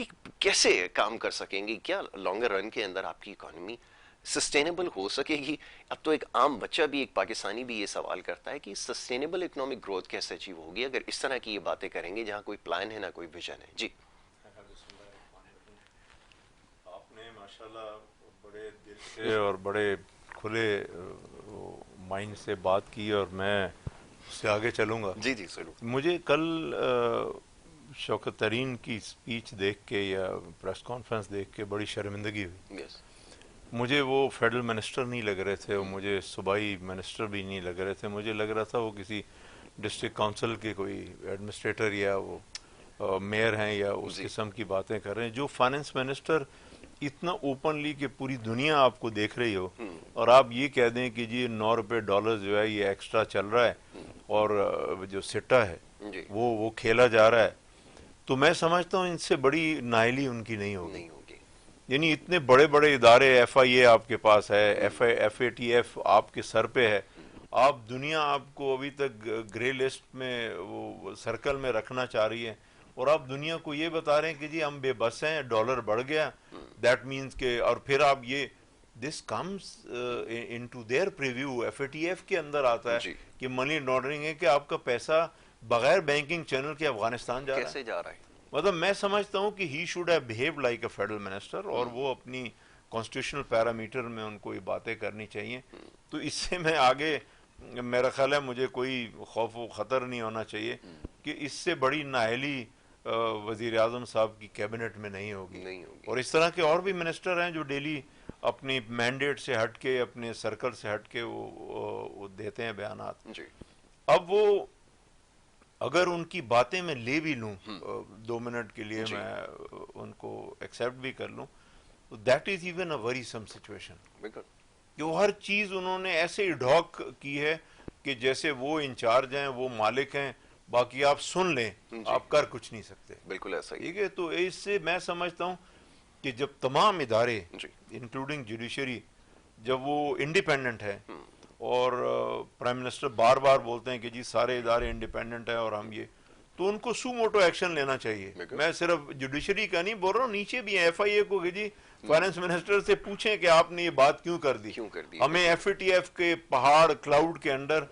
یہ کیسے کام کر سکیں گے؟ کیا لانگر رن کے اندر آپ کی اکانومی سسٹینیبل ہو سکے گی؟ اب تو ایک عام بچہ بھی، ایک پاکستانی بھی یہ سوال کرتا ہے کہ سسٹینیبل اکنامک گروتھ کیسے اچیو ہوگی اگر اس طرح کی یہ باتیں کریں گے جہاں کوئی پلان ہے نہ کوئی ویژن ہے؟ جی آپ نے ماشاءاللہ بڑے دل سے اور بڑے کھلے مائنڈ سے بات کی، اور میں اس سے آگے چلوں گا. جی ضرور. مجھے کل شوکت ترین کی اسپیچ دیکھ کے یا پریس کانفرنس دیکھ کے بڑی شرمندگی ہوئی. مجھے وہ فیڈرل منسٹر نہیں لگ رہے تھے، مجھے صوبائی منسٹر بھی نہیں لگ رہے تھے، مجھے لگ رہا تھا وہ کسی ڈسٹرکٹ کونسل کے کوئی ایڈمنسٹریٹر یا وہ میئر ہیں یا اس قسم کی باتیں کر رہے ہیں. جو فائنانس منسٹر اتنا اوپنلی کہ پوری دنیا آپ کو دیکھ رہی ہو اور آپ یہ کہہ دیں کہ جی $9 جو ہے یہ ایکسٹرا چل رہا ہے اور جو سٹا ہے وہ کھیلا جا رہا ہے، تو میں سمجھتا ہوں ان سے بڑی نااہلی ان کی نہیں ہوگی. یعنی اتنے بڑے بڑے ادارے، ایف آئی اے آپ کے پاس ہے، ایف اے ٹی ایف آپ کے سر پہ ہے، آپ دنیا آپ کو ابھی تک گرے لسٹ میں وہ سرکل میں رکھنا چاہ رہی ہے، اور آپ دنیا کو یہ بتا رہے ہیں کہ جی ہم بے بس ہیں، ڈالر بڑھ گیا. دیٹ مینس کہ اور پھر آپ یہ this comes into their purview, F A T F کے اندر آتا ہے کہ منی لانڈرنگ ہے، کہ آپ کا پیسہ بغیر بینکنگ چینل کے افغانستان جا رہا ہے. مطلب میں سمجھتا ہوں کہ he should have behaved like a federal minister, اور وہ اپنی کانسٹیٹیوشنل پیرامیٹر میں ان کو یہ باتیں کرنی چاہیے. تو اس سے میں آگے میرا خیال ہے مجھے کوئی خوف و خطر نہیں ہونا چاہیے کہ اس سے بڑی نااہلی وزیر اعظم صاحب کی کیبنٹ میں نہیں ہوگی. اور اس طرح کے اور بھی منسٹر ہیں جو ڈیلی اپنی مینڈیٹ سے ہٹ کے، اپنے سرکل سے ہٹ کے وہ دیتے ہیں بیانات. اب وہ اگر ان کی باتیں میں لے بھی لوں 2 منٹ کے لیے، میں ان کو ایکسیپٹ بھی کر لوں، that is even a worrisome situation. کہ وہ ہر چیز انہوں نے ایسے ایڈاک کی ہے کہ جیسے وہ انچارج ہیں، وہ مالک ہیں، باقی آپ سن لیں، آپ کر کچھ نہیں سکتے. بالکل ایسا ہی. ٹھیک ہے، تو اس سے میں سمجھتا ہوں کہ جب تمام ادارے انکلوڈنگ جوڈیشری جب وہ انڈیپینڈنٹ ہے، اور پرائم منسٹر بار بار بولتے ہیں کہ جی سارے ادارے انڈیپینڈنٹ ہیں اور ہم یہ، تو ان کو سو موٹو ایکشن لینا چاہیے. میں صرف جوڈیشری کا نہیں بول رہا ہوں، نیچے بھی ایف آئی اے کو کہ جی فائنانس منسٹر سے پوچھیں کہ آپ نے یہ بات کیوں کر دی. ہمیں ایف اے ٹی ایف کے پہاڑ کلاؤڈ کے انڈر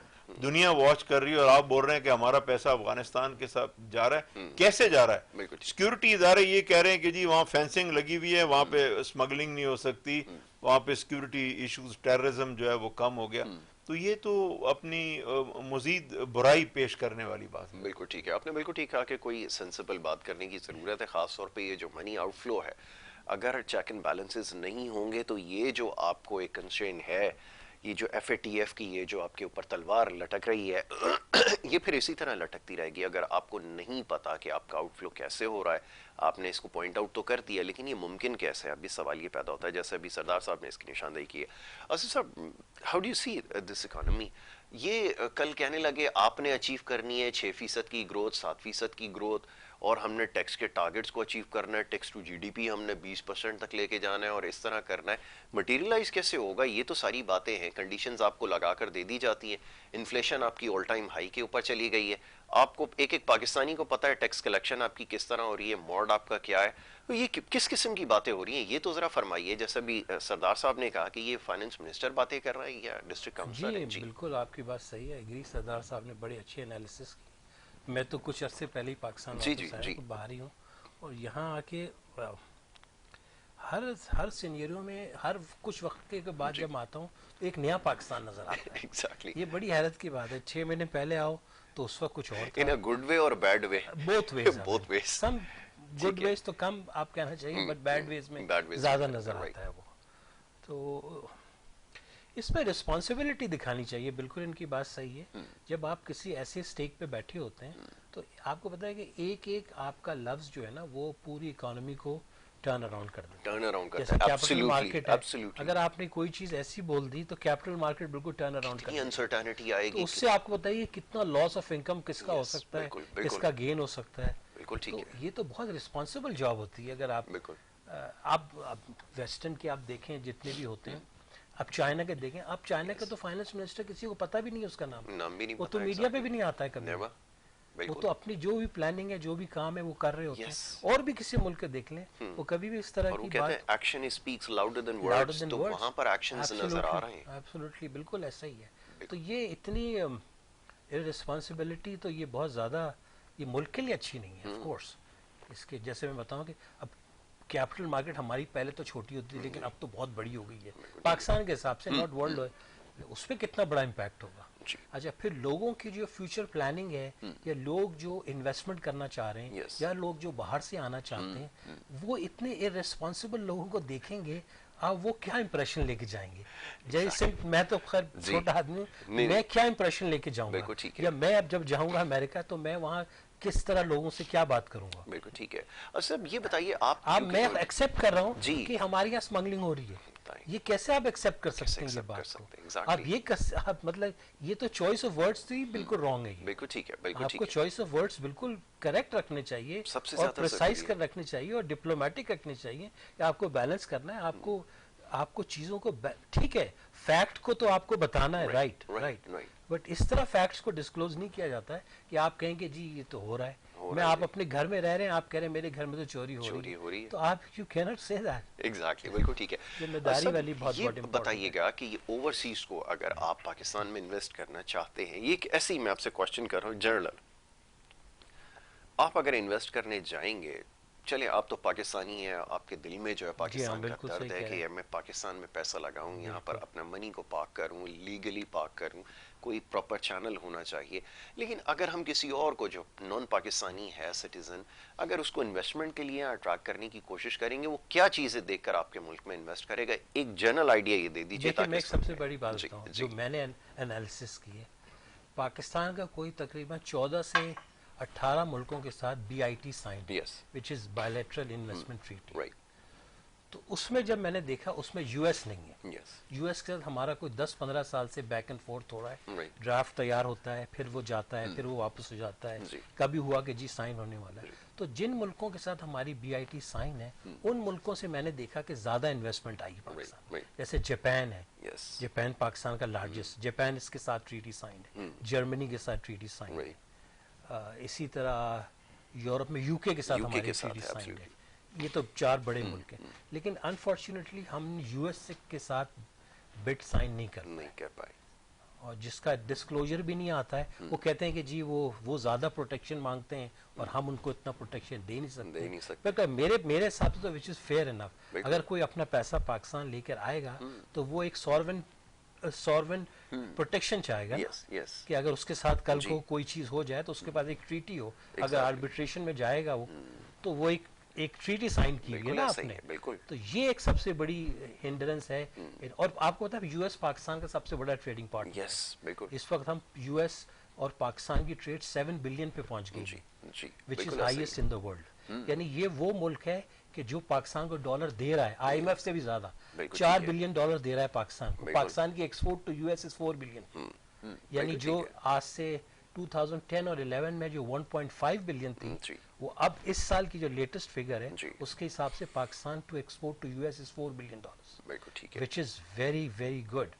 دنیا واچ کر رہی ہے اور آپ بول رہے ہیں کہ ہمارا پیسہ افغانستان کے ساتھ جا رہا ہے. کیسے جا رہا ہے؟ سیکیورٹی ادارے یہ کہہ رہے ہیں کہ جی وہاں فینسنگ لگی ہوئی ہے، وہاں پہ اسمگلنگ نہیں ہو سکتی، وہاں پہ سیکیورٹی ایشوز، ٹیررزم جو ہے وہ کم ہو گیا. تو یہ تو اپنی مزید برائی پیش کرنے والی بات ہے. بالکل ٹھیک ہے، آپ نے بالکل ٹھیک کہا کہ کوئی سینسیبل بات کرنے کی ضرورت ہے، خاص طور پہ یہ جو منی آؤٹ فلو ہے، اگر چیک اینڈ بیلنسز نہیں ہوں گے تو یہ جو آپ کو ایک کنسرن ہے، یہ جو ایف اے ٹی ایف کی یہ جو آپ کے اوپر تلوار لٹک رہی ہے یہ پھر اسی طرح لٹکتی رہے گی. اگر آپ کو نہیں پتا کہ آپ کا آؤٹ فلو کیسے ہو رہا ہے، آپ نے اس کو پوائنٹ آؤٹ تو کر دیا، لیکن یہ ممکن کیسے ہے؟ ابھی سوال یہ پیدا ہوتا ہے، جیسے ابھی سردار صاحب نے اس کی نشاندہی کی ہے. آصف صاحب، how do you see this economy? یہ کل کہنے لگے آپ نے اچیو کرنی ہے 6% کی گروتھ، 7% کی گروتھ، اور ہم نے ٹیکس کے ٹارگٹس کو اچیو کرنا ہے، tax to G D P ہم نے 20% تک لے کے جانا ہے اور اس طرح کرنا ہے. مٹیریلائز کیسے ہوگا؟ یہ تو ساری باتیں ہیں، کنڈیشنز آپ کو لگا کر دے دی جاتی ہیں. انفلیشن آپ کی آل ٹائم ہائی کے اوپر چلی گئی ہے، آپ کو ایک ایک پاکستانی کو پتا ہے ٹیکس کلیکشن آپ کی کس طرح ہو رہی ہے، موڈ آپ کا کیا ہے. تو یہ کس قسم کی باتیں ہو رہی ہیں؟ یہ تو ذرا فرمائیے. جیسے بھی سردار صاحب نے کہا کہ یہ فائنانس منسٹر باتیں کر رہا ہے یا ڈسٹرکٹ کاؤنسلر ہے؟ جی بالکل آپ کی بات صحیح ہے. ایگری، سردار صاحب نے بڑی اچھی انالیسس کی. میں تو کچھ عرصے پہلے ہی پاکستان واپس آیا تو باہر ہی ہوں، اور یہاں آ کے ہر سینیریو میں ہر کچھ وقت کے بعد جب آتا ہوں تو ایک نیا پاکستان نظر آتا ہے. یہ بڑی حیرت کی بات ہے. 6 مہینے پہلے آؤ تو اس وقت کچھ اور تھا. ان اے گڈ وے اور bad way, both ways. Some good ways تو کم آپ کہنا چاہیے، بٹ بیڈ ویز میں زیادہ نظر آتا ہے وہ. تو اس میں رسپانسبلٹی دکھانی چاہیے. بالکل ان کی بات صحیح ہے. جب آپ کسی ایسے اسٹیک پہ بیٹھے ہوتے ہیں تو آپ کو پتا ہے کہ ایک ایک آپ کا لفظ جو ہے نا وہ پوری اکانومی کو ٹرن اراؤنڈ کر دیتا ہے. جیسے کیپٹل مارکیٹ ہے، اگر آپ نے کوئی چیز ایسی بول دی تو کیپٹل مارکیٹ بالکل ٹرن اراؤنڈ کر انسرٹینٹی آئے گی. تو اس سے آپ کو بتائیے کتنا لاس آف انکم کس کا ہو سکتا ہے، کس کا گین ہو سکتا ہے. تو یہ تو بہت رسپانسبل جاب ہوتی ہے. اگر آپ ویسٹرن کے آپ دیکھیں جتنے بھی ہوتے ہیں، اب چائنا کے دیکھیں، اب چائنا کا تو فائنانس منسٹر کسی کو پتہ بھی نہیں ہے اس کا نام، وہ تو میڈیا پہ بھی نہیں آتا ہے کبھی. وہ تو اپنی جو بھی پلاننگ ہے جو بھی کام ہے وہ کر رہے ہوتے ہیں. اور بھی کسی ملک کے دیکھ لیں وہ کبھی بھی اس طرح کی بات, action speaks louder than words, تو وہاں پر ایکشنز نظر آ رہے ہیں. ایبسولوٹلی بالکل ایسا ہی ہے. تو یہ اتنی ارسپانسبلٹی تو یہ بہت زیادہ یہ ملک کے لیے اچھی نہیں ہے. آف کورس اس کے جیسے میں بتاؤں کہ اب کیپٹل مارکیٹ ہماری پہلے تو چھوٹی ہوتی تھی لیکن اب تو بہت بڑی ہو گئی ہے پاکستان کے حساب سے, ناٹ ورلڈ. اس پہ کتنا بڑا امپیکٹ ہوگا. اچھا پھر لوگوں کی جو فیوچر پلاننگ ہے یا لوگ جو انویسٹمنٹ کرنا چاہ رہے ہیں یا لوگ جو باہر سے آنا چاہتے ہیں وہ اتنے ارسپانسبل لوگوں کو دیکھیں گے, اب وہ کیا امپریشن لے کے جائیں گے. جیسے میں تو خیر چھوٹا آدمی ہوں, میں کیا امپریشن لے کے جاؤں گا, یا میں اب جب جاؤں گا امریکہ تو میں وہاں کس طرح لوگوں سے کیا بات کروں گا. بالکل ٹھیک ہے. اور صاحب یہ بتائیے آپ میں ایکسیپٹ کر رہا ہوں کہ ہمارے یہاں اسمگلنگ ہو رہی ہے, یہ کیسے آپ ایکسیپٹ کر سکتے ہیں یہ بات کو. آپ یہ مطلب یہ تو چوائس آف ورڈز تو بالکل رانگ ہے. بالکل ٹھیک ہے. آپ کو چوائس آف ورڈز بالکل کریکٹ رکھنے چاہیے اور پریسائز کر رکھنے چاہیے اور ڈپلومیٹک رکھنے چاہیے کہ آپ کو بیلنس کرنا ہے. آپ کو چیزوں کو ٹھیک ہے فیکٹ کو تو آپ کو بتانا ہے, رائٹ رائٹ, بٹ اس طرح فیکٹس کو ڈسکلوز نہیں کیا جاتا ہے کہ آپ کہیں کہ جی یہ تو ہو رہا ہے. میں آپ اپنے گھر میں رہ رہے ہیں, آپ کہہ رہے ہیں میرے گھر میں تو چوری ہو رہی ہے, تو آپ یو کین ناٹ سے دیٹ. ایگزیکٹلی بالکل ٹھیک ہے. ذمہ داری والی بہت یہ بتائیے گا کہ یہ اوورسیز کو اگر آپ پاکستان میں انویسٹ کرنا چاہتے ہیں, یہ ایسے ہی میں آپ سے کوشچن کر رہا ہوں جنرل, آپ اگر انویسٹ کرنے جائیں گے, چلے آپ تو پاکستانی ہیں, آپ کے دل میں جو ہے پاکستان کا درد ہے کہ میں پاکستان میں پیسہ لگاؤں, یہاں پر اپنا منی کو پارک کروں, لیگلی پارک کروں, کوئی پراپر چینل ہونا چاہیے. لیکن اگر ہم کسی اور کو جو نان پاکستانی ہے سٹیزن, اگر اس کو انویسٹمنٹ کے لیے اٹریکٹ کرنے کی کوشش کریں گے, وہ کیا چیزیں دیکھ کر آپ کے ملک میں انویسٹ کرے گا, ایک جنرل آئیڈیا یہ دے دیجیے. میں ایک سب سے بڑی بات بتاؤں جو میں نے انالیسس کی ہے, پاکستان کا کوئی تقریباً 14 سے 18 ملکوں کے ساتھ BIT sign, which is bilateral investment treaty. تو اس میں جب میں نے دیکھا اس میں US نہیں ہے. US کے ساتھ ہمارا کوئی 10-15 سال سے بیک اینڈ فورتھ ہو رہا ہے, ڈرافٹ تیار ہوتا ہے, پھر وہ جاتا ہے, پھر وہ واپس ہو جاتا ہے, کبھی ہوا کہ جی سائن ہونے والا ہے. تو جن ملکوں کے ساتھ ہماری BIT سائن ہے ان ملکوں سے میں نے دیکھا کہ زیادہ انویسٹمنٹ آئی پاکستان. جیسے جاپان ہے, جاپان پاکستان کا لارجسٹ, جاپان اس کے ساتھ ٹریٹی سائن ہے, جرمنی کے ساتھ ٹریٹی سائن ہے, اسی طرح یورپ میں UK کے ساتھ ہماری ٹریٹی سائن ہے. یہ تو 4 بڑے ملک ہیں, لیکن انفارچونیٹلی ہم US کے ساتھ بٹ سائن نہیں کر پائے, اور جس کا ڈسکلوجر بھی نہیں آتا ہے. وہ کہتے ہیں کہ جی وہ زیادہ پروٹیکشن مانگتے ہیں اور ہم ان کو اتنا پروٹیکشن دے نہیں سکتے. میرے حساب سے تو وچ از فیئر انف, اگر کوئی اپنا پیسہ پاکستان لے کر آئے گا تو وہ ایک سورون پروٹیکشن چاہے گا کہ اگر اس کے ساتھ کل کو کوئی چیز ہو جائے تو اس کے پاس ایک ٹریٹی ہو. اگر آربیٹریشن میں جائے گا وہ تو وہ ایک ٹریٹی سائن کی ہوئی ہے نا آپ نے. تو یہ ایک سب سے بڑی ہنڈرنس ہے. اور آپ کو پتا ہے US پاکستان کا سب سے بڑا ٹریڈنگ پارٹنر ہے. اس وقت ہم US اور پاکستان کی ٹریڈ 7 بلین پہ پہنچ گئی, which is highest in the world. یعنی یہ وہ ملک ہے کہ جو پاکستان کو ڈالر دے رہا ہے IMF سے بھی زیادہ, 4 بلین ڈالر دے رہا ہے پاکستان کو. پاکستان کی export to US is 4 billion. یعنی جو آج سے 2010 اور 11 میں جو 1.5 بلین تھی, وہ اب اس سال کی جو لیٹسٹ فگر ہے اس کے حساب سے Pakistan to export to US is 4 billion dollars, which is very very good,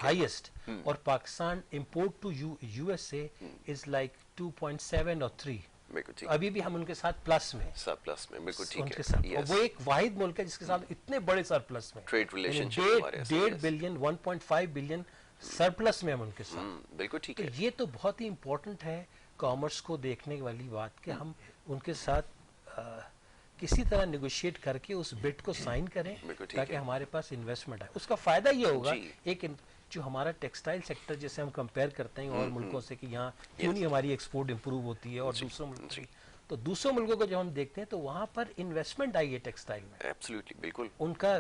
highest. اور Pakistan import to USA is like 2.7 اور 3. ابھی بھی ہم ان کے ساتھ پلس میں ہیں. وہ ایک واحد ملک ہے جس کے ساتھ اتنے بڑے سرپلس میں, 1.5 بلین 1.5 بلین سرپلس میں ہم ان کے ساتھ. تو یہ تو بہت ہی امپورٹنٹ ہے کامرس کو دیکھنے والی بات کہ ہم ان کے ساتھ کسی طرح نیگوشیٹ کر کے اس بٹ کو سائن کریں تاکہ ہمارے پاس انویسٹمنٹ آئے. اس کا فائدہ یہ ہوگا ایک جو ہمارا ٹیکسٹائل سیکٹر جیسے ہم کمپیئر کرتے ہیں اور ملکوں سے کہ یہاں کیوں نہیں ہماری ایکسپورٹ امپروو ہوتی ہے اور دوسروں ملکوں کی, تو دوسروں ملکوں کو جب ہم دیکھتے ہیں تو وہاں پر انویسٹمنٹ آئی ہے ٹیکسٹائل میں. ایبسلیوٹلی بالکل. ان کا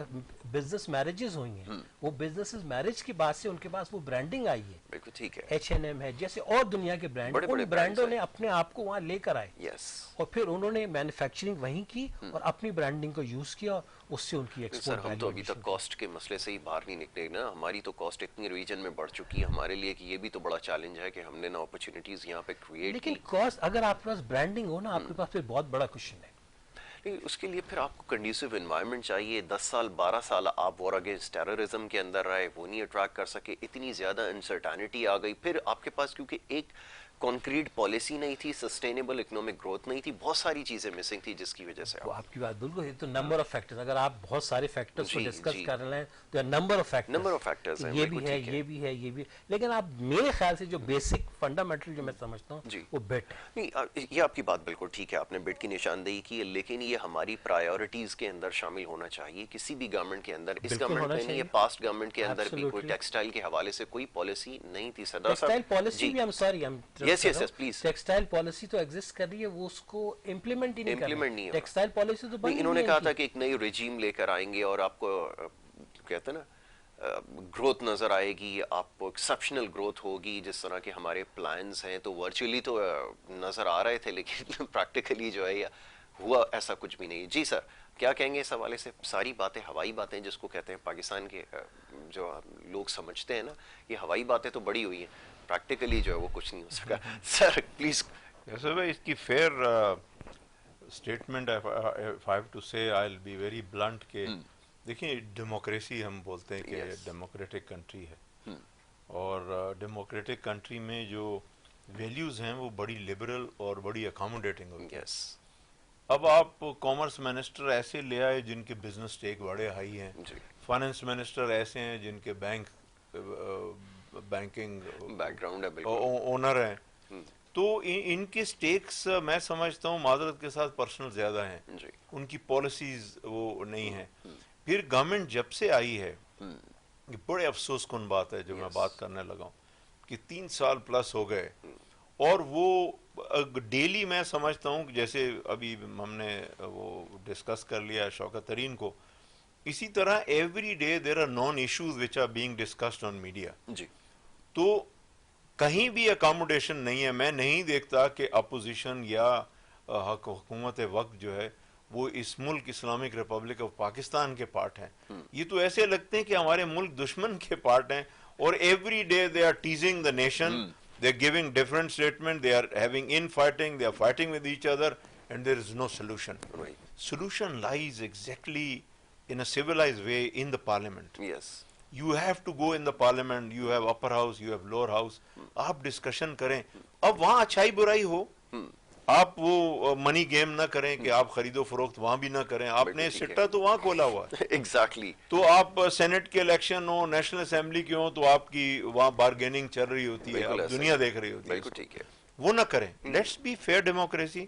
بزنس میرجز ہوئی ہیں, وہ بزنس میرج کی بات سے ان کے پاس وہ برانڈنگ آئی ہے. بالکل ٹھیک ہے. H&M ہے جیسے اور دنیا کے برانڈ, ان برانڈوں نے اپنے آپ کو وہاں لے کر آئے اور پھر انہوں نے مینوفیکچرنگ وہیں کی اور اپنی برانڈنگ کو یوز کیا, اس سے ان کی ایکسپورٹ. ہم تو ابھی تک کاسٹ کے مسئلے سے ہی باہر نہیں نکلے نا. ہماری تو کاسٹ اتنی ریجن میں بڑھ چکی ہے ہمارے لیے کہ یہ بھی تو بڑا چیلنج ہے کہ ہم نے نا اپرچونیٹیز یہاں پہ کریٹ. لیکن کاسٹ اگر آپ کے پاس برانڈنگ ہو نا, آپ کے پاس پھر بہت بڑا کوشچن ہے. اس کے لیے پھر آپ کو کنڈیسیو انوائرمنٹ چاہیے. 10 سال 12 سال آپ وار اگینسٹ ٹیررزم کے اندر رہے, وہ نہیں اٹریکٹ کر سکے, اتنی زیادہ انسرٹینٹی آ گئی. پھر آپ کے پاس کیونکہ ایک کانکریٹ پالیسی نہیں تھی, سسٹینیبل اکنامک گروتھ نہیں تھی, بہت ساری چیزیں مسنگ تھی جس کی وجہ سے آپ کی بات بالکل, یہ تو نمبر آف فیکٹرز, اگر آپ بہت سارے فیکٹرز کو ڈسکس کر رہے ہیں تو نمبر آف فیکٹرز, یہ بھی ہے, یہ بھی ہے, یہ بھی, لیکن آپ میرے خیال سے جو بیسک فنڈامنٹل جو میں سمجھتا ہوں وہ بٹ نہیں, یہ آپ کی بات بالکل ٹھیک ہے, آپ نے بٹ کی نشاندہی کی ہے, لیکن یہ ہماری پرائیورٹیز کے اندر شامل ہونا چاہیے کسی بھی گورنمنٹ کے اندر. اس گورنمنٹ میں نہیں, یہ پاسٹ گورنمنٹ کے اندر بھی کوئی ٹیکسٹائل کے حوالے سے کوئی پالیسی نہیں تھی. سردار صاحب ٹیکسٹائل پالیسی بھی, یس یس یس پلیز, ٹیکسٹائل پالیسی تو ایگزسٹ کر رہی ہے, وہ اس کو امپلیمنٹ ہی نہیں کر رہی. ٹیکسٹائل پالیسی تو انہوں نے کہا تھا کہ ایک نئی ریجیم لے کر آئیں گے اور آپ کو کہتے ہیں نا گروتھ نظر آئے گی, آپ کو ایکسیپشنل گروتھ ہوگی, جس طرح کے ہمارے پلانز ہیں. تو ورچولی تو نظر آ رہے تھے, لیکن پریکٹیکلی جو ہے ہوا ایسا کچھ بھی نہیں. جی سر, کیا کہیں گے اس حوالے سے؟ ساری باتیں ہوائی باتیں جس کو کہتے ہیں پاکستان کے جو لوگ سمجھتے ہیں نا, یہ ہوائی باتیں تو بڑی ہوئی ہیں, پریکٹیکلی جو ہے وہ کچھ نہیں ہو سکا. Sir please. یسر بھائی, اس کی fair statement if I have to say, I'll be very blunt کہ دیکھیں, ڈیموکریسی ہم بولتے ہیں کہ ڈیموکریٹک کنٹری ہے, اور ڈیموکریٹک کنٹری میں جو ویلیوز ہیں وہ بڑی لبرل اور بڑی اکاموڈیٹنگ ہوتی ہیں. اب آپ کامرس منسٹر ایسے لے آئے جن کے بزنس اسٹیک بڑے ہائی ہیں, فائنانس منسٹر ایسے ہیں جن کے بینکنگ بیک گراؤنڈ اونر ہیں, تو ان کے سٹیکس میں سمجھتا ہوں معذرت کے ساتھ پرسنل زیادہ ہیں, ان کی پالیسیز وہ نہیں ہیں. پھر گورنمنٹ جب سے آئی ہے, یہ بڑے افسوس کن بات ہے جو میں بات کرنے لگا ہوں کہ 3 سال پلس ہو گئے, اور وہ ڈیلی میں سمجھتا ہوں جیسے ابھی ہم نے وہ ڈسکس کر لیا شوکت ترین کو, اسی طرح every day there are non issues which are being discussed on media. تو کہیں بھی اکاموڈیشن نہیں ہے. میں نہیں دیکھتا کہ اپوزیشن یا حکومت وقت جو ہے وہ اس ملک اسلامک ریپبلک آف پاکستان کے پارٹ ہیں. یہ تو ایسے لگتے ہیں کہ ہمارے ملک دشمن کے پارٹ ہیں, اور every day they are teasing the nation, they are giving different statement, they are having infighting, they are fighting with each other, and there is no solution. Solution lies exactly in a civilized way in the parliament. You have to go in the parliament, you have upper house, you have lower house, آپ discussion کریں. اب وہاں اچھائی برائی ہو, آپ وہ منی game نہ کریں کہ آپ خرید و فروخت وہاں بھی نہ کریں. آپ نے سٹا تو وہاں کھولا ہوا ہے, ایگزیکٹلی. تو آپ سینٹ کے الیکشن ہو, نیشنل اسمبلی کے ہوں, تو آپ کی وہاں بارگیننگ چل رہی ہوتی ہے, آپ دنیا دیکھ رہی ہوتی ہے, وہ نہ کریں. Let's be fair democracy.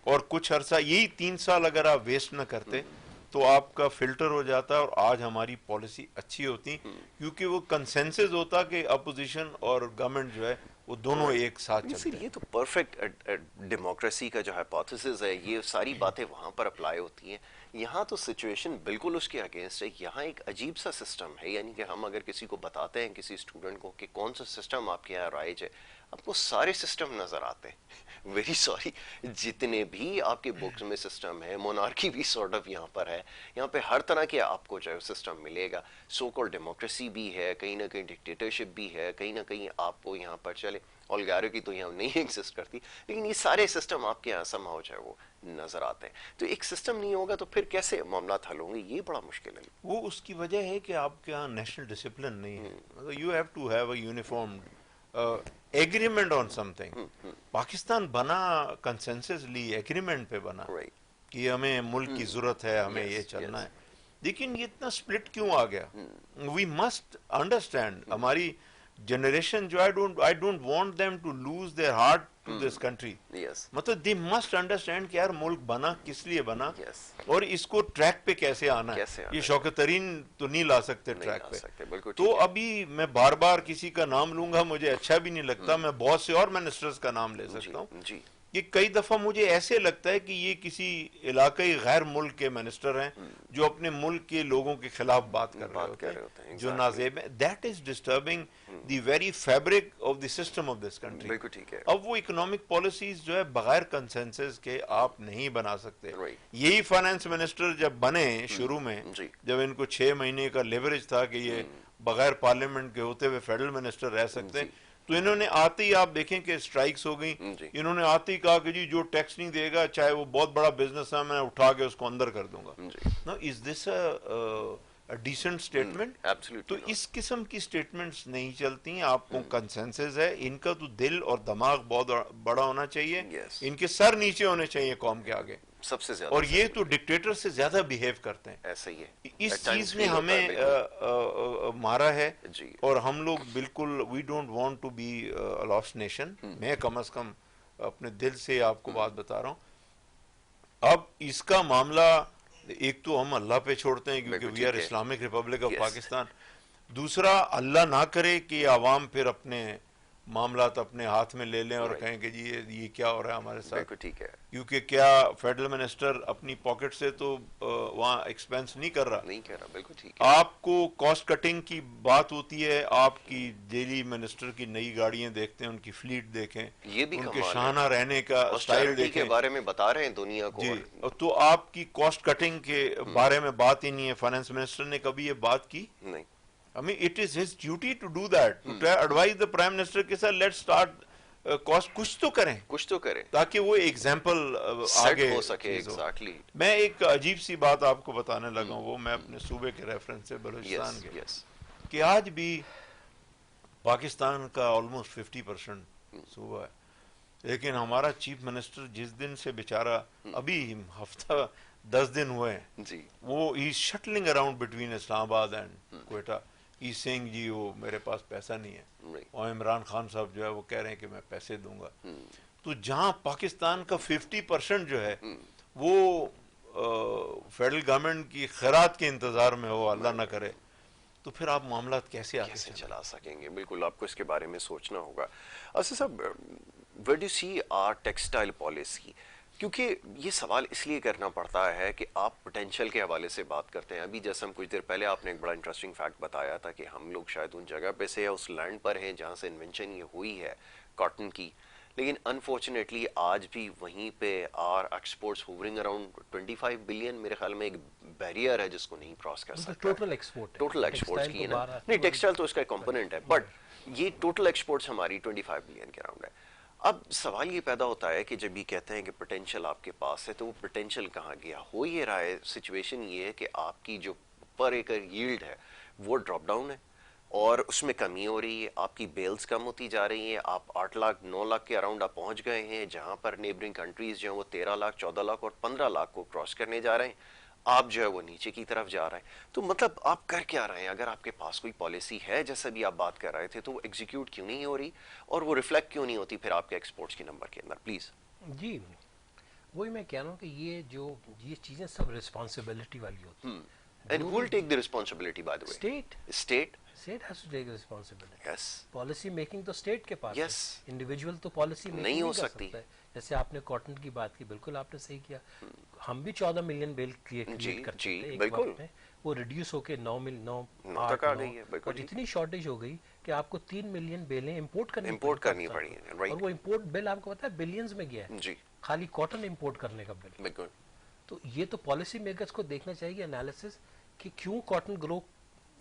اور کچھ عرصہ یہی 3 سال اگر آپ ویسٹ نہ کرتے تو آپ کا فلٹر ہو جاتا, اور آج ہماری پالیسی اچھی ہوتی, کیونکہ وہ کنسنسس ہوتا کہ اپوزیشن اور گورنمنٹ جو ہے وہ دونوں ایک ساتھ چلتے ہیں. یہ تو پرفیکٹ ڈیموکریسی کا جو ہائپوتھیسس ہے, یہ ساری باتیں وہاں پر اپلائی ہوتی ہیں. یہاں تو سچویشن بالکل اس کے اگینسٹ ہے. یہاں ایک عجیب سا سسٹم ہے, یعنی کہ ہم اگر کسی کو بتاتے ہیں, کسی اسٹوڈنٹ کو, کہ کون سا سسٹم آپ کے یہاں رائج ہے, آپ کو سارے سسٹم نظر آتے ہیں. ویری سوری, جتنے بھی آپ کے بکس میں سسٹم ہے, مونارکی بھی سارٹ آف یہاں پر ہے, یہاں پہ ہر طرح کے آپ کو جو ہے سسٹم ملے گا. سو کال ڈیموکریسی بھی ہے, کہیں نہ کہیں ڈکٹیٹرشپ بھی ہے, کہیں نہ کہیں آپ کو یہاں پر چلے اولگارکی تو یہاں نہیں ایگزسٹ کرتی, لیکن یہ سارے سسٹم آپ کے یہاں سم ہو جائے وہ نظر آتے ہیں. تو ایک سسٹم نہیں ہوگا تو پھر کیسے معاملات حل ہوں گے, یہ بڑا مشکل ہے. وہ اس کی وجہ ہے کہ آپ کے یہاں نیشنل ڈسپلن نہیں ہے. You have to have a uniform agreement on something. Pakistan بنا کنسنسسلی ایگریمنٹ پہ بنا کہ ہمیں ملک کی ضرورت ہے, ہمیں یہ چلنا ہے. لیکن یہ اتنا سپلٹ کیوں آ گیا؟ وی مسٹ انڈرسٹینڈ ہماری جنریشن جو I don't want them to lose their heart to this country. مطلب they must understand کہ یار ملک بنا کس لیے بنا, اور اس کو ٹریک پہ کیسے آنا ہے. یہ شوکت ترین تو نہیں لا سکتے ٹریک پہ. تو ابھی میں بار بار کسی کا نام لوں گا, مجھے اچھا بھی نہیں لگتا. میں بہت سے اور منسٹرز کا نام لے سکتا ہوں کہ کئی دفعہ مجھے ایسے لگتا ہے کہ یہ کسی علاقائی غیر ملک کے منسٹر ہیں جو اپنے ملک کے لوگوں کے خلاف بات کر رہے ہوتے ہیں, جو نازیب ہیں. That is disturbing the very fabric of the system of this country. اب وہ اکنامک پالیسیز جو ہے بغیر کنسنسس کے آپ نہیں بنا سکتے. یہی فائنانس منسٹر جب بنے شروع میں, جب ان کو 6 مہینے کا لیوریج تھا کہ یہ بغیر پارلیمنٹ کے ہوتے ہوئے فیڈرل منسٹر رہ سکتے, تو انہوں نے آتے ہی آپ دیکھیں کہ اسٹرائکس ہو گئی. انہوں نے آتے ہی کہا کہ جی جو ٹیکس نہیں دے گا, چاہے وہ بہت بڑا بزنس ہے, میں اٹھا کے اس کو اندر کر دوں گا. Now is this decent statement. تو اس قسم کی اسٹیٹمنٹس نہیں چلتی. آپ کو کنسنسس ہے, ان کا تو دل اور دماغ بہت بڑا ہونا چاہیے, ان کے سر نیچے ہونے چاہیے قوم کے آگے سب سے زیادہ, اور یہ تو ڈکٹیٹر سے زیادہ بیہیو کرتے ہیں. ایسا ہی ہے, اس چیز نے ہمیں مارا ہے, اور ہم لوگ بالکل we don't want to be lost nation. میں کم از کم اپنے دل سے آپ کو بات بتا رہا ہوں. اب اس کا معاملہ ایک تو ہم اللہ پہ چھوڑتے ہیں کیونکہ we are Islamic Republic of Pakistan. دوسرا, اللہ نہ کرے کہ عوام پھر اپنے معاملات اپنے ہاتھ میں لے لیں اور کہیں کہ جی یہ کیا ہو رہا ہے ہمارے ساتھ. کیونکہ کیا فیڈرل منسٹر اپنی پاکٹ سے تو وہاں ایکسپینس نہیں کر رہا. بالکل ٹھیک ہے. آپ کو کاسٹ کٹنگ کی بات ہوتی ہے, آپ کی ڈیلی منسٹر کی نئی گاڑیاں دیکھتے ہیں, ان کی فلیٹ دیکھیں, ان کے شاہانہ رہنے کا اسٹائل دیکھیں, کے بارے میں بتا رہے ہیں دنیا کو. جی, تو آپ کی کاسٹ کٹنگ کے بارے میں بات ہی نہیں ہے. فائنانس منسٹر نے کبھی یہ بات کی نہیں. I mean, it is his duty to do that, to advise the Prime Minister کہ سر let's start cost, کچھ تو کریں تاکہ وہ ایگزامپل آگے ہو سکے. ایگزیکٹلی. میں ایک عجیب سی بات آپ کو بتانے لگا ہوں, وہ میں اپنے صوبے کے ریفرنس سے, بلوچستان کے, کہ آج بھی پاکستان کا آلموسٹ 50% صوبہ ہے, لیکن ہمارا چیف منسٹر جس دن سے بیچارہ ابھی ہفتہ 10 دن ہوئے ہیں, وہ ہی شٹلنگ اراؤنڈ بٹوین اسلام آباد اینڈ کوئٹہ. He's saying جی وہ میرے پاس پیسہ نہیں ہے, اور عمران خان صاحب جو ہے وہ کہہ رہے ہیں کہ میں پیسے دوں گا. تو جہاں پاکستان کا 50% جو ہے وہ فیڈرل گورنمنٹ کی خیرات کے انتظار میں ہو, اللہ نہ کرے, تو پھر آپ معاملات کیسے آگے چلا سکیں گے. بالکل آپ کو اس کے بارے میں سوچنا ہوگا. اسد صاحب, where do you see our textile policy? کیونکہ یہ سوال اس لیے کرنا پڑتا ہے کہ آپ پوٹینشیل کے حوالے سے بات کرتے ہیں. ابھی جیسے ہم کچھ دیر پہلے آپ نے ایک بڑا انٹرسٹنگ فیکٹ بتایا تھا کہ ہم لوگ شاید ان جگہ پہ سے اس لینڈ پر ہیں جہاں سے انوینشن یہ ہوئی ہے کاٹن کی, لیکن انفارچونیٹلی آج بھی وہیں پہ our exports hovering around 25 billion. میرے خیال میں ایک بیریئر ہے جس کو نہیں کراس کر سکتا. ٹوٹل ایکسپورٹس کی نا, نہیں ٹیکسٹائل تو اس کا کمپوننٹ ہے, بٹ یہ ٹوٹل ایکسپورٹس ہماری 25 بلین کے اراؤنڈ ہے. اب سوال یہ پیدا ہوتا ہے کہ جب یہ کہتے ہیں کہ پوٹینشیل آپ کے پاس ہے, تو وہ پوٹینشیل کہاں گیا؟ ہو یہ رہا ہے سچویشن یہ ہے کہ آپ کی جو پر ایکر ییلڈ ہے وہ ڈراپ ڈاؤن ہے اور اس میں کمی ہو رہی ہے, آپ کی بیلز کم ہوتی جا رہی ہیں, آپ 8 لاکھ 9 لاکھ کے اراؤنڈ آپ پہنچ گئے ہیں, جہاں پر نیبرنگ کنٹریز جو ہیں وہ 13 لاکھ 14 لاکھ اور 15 لاکھ کو کراس کرنے جا رہے ہیں, آپ جو ہے وہ نیچے کی طرف جا رہے ہیں. تو مطلب آپ کر کیا رہے ہیں؟ اگر آپ کے پاس کوئی پالیسی ہے جیسا بھی آپ بات کر رہے تھے, تو وہ ایگزیکیوٹ کیوں نہیں ہو رہی اور وہ ریفلیکٹ کیوں نہیں ہوتی پھر آپ کے ایکسپورٹس کے نمبر کے اندر؟ پلیز. جی, وہی میں کہہ رہا ہوں کہ یہ چیزیں سب ریسپانسبلٹی والی ہوتی ہیں. And who will take the responsibility, by the way? State has to take the responsibility. Yes. Policy making تو state کے پاس yes. ہے, individual تو policy making نہیں ہو سکتی. جیسے آپ نے کاٹن کی بات کی, بالکل آپ نے صحیح کیا. ہم بھی 14 ملین بیل کریٹ کرتے تھے ایک وقت میں, وہ ریڈیوس ہو کے 9 تک آ گئی ہے, اور اتنی شارٹیج ہو گئی کہ آپ کو 3 ملین بیلیں امپورٹ کرنی پڑی, اور وہ امپورٹ بل آپ کو پتا ہے بلینز میں گیا ہے خالی کاٹن امپورٹ کرنے کا بل. بالکل. تو یہ تو پالیسی میکرز کو دیکھنا چاہیے انالیسس کہ کیوں کاٹن گرو,